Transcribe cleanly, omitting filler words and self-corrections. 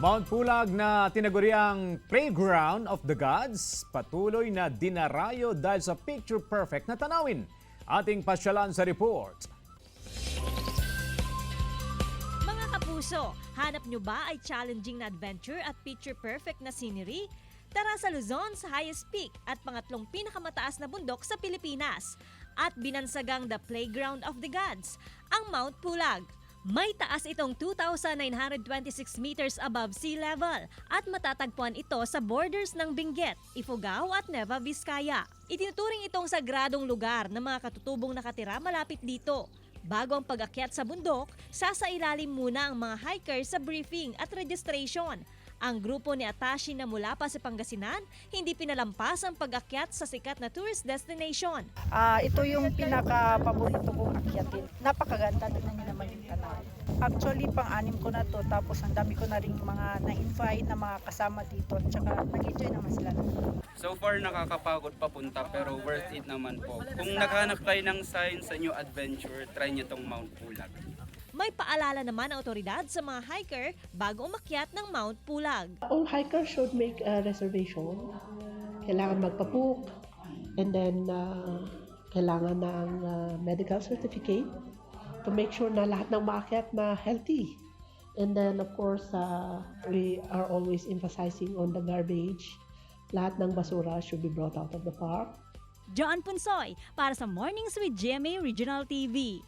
Mount Pulag na tinaguriang Playground of the Gods, patuloy na dinarayo dahil sa picture-perfect na tanawin. Ating pasyalan sa report. Mga kapuso, hanap nyo ba ay challenging na adventure at picture-perfect na scenery? Tara sa Luzon sa highest peak at pangatlong pinakamataas na bundok sa Pilipinas at binansagang the Playground of the Gods, ang Mount Pulag. May taas itong 2,926 meters above sea level at matatagpuan ito sa borders ng Benguet, Ifugao at Nueva Vizcaya. Itinuturing itong sagradong lugar ng mga katutubong nakatira malapit dito. Bago ang pag-akyat sa bundok, sasailalim muna ang mga hikers sa briefing at registration. Ang grupo ni Atashi na mula pa sa Pangasinan, hindi pinalampas ang pag-akyat sa sikat na tourist destination. Ito yung pinaka-paborito kong akyatin. Napakaganda, tingnan niyo naman yung tanaw. Actually, pang-anim ko na to, tapos ang dami ko na rin mga na-invite na mga kasama dito, tsaka nag-enjoy naman sila. So far nakakapagod papunta pero worth it naman po. Kung naghanap kayo ng sign sa new adventure, try nyo tong Mount Pulag. May paalala naman ang otoridad sa mga hiker bago umakyat ng Mount Pulag. All hikers should make a reservation. Kailangan magpa-book and then kailangan ng medical certificate to make sure na lahat ng maakyat na healthy. And then of course, we are always emphasizing on the garbage. Lahat ng basura should be brought out of the park. John Punsoy para sa Mornings with GMA Regional TV.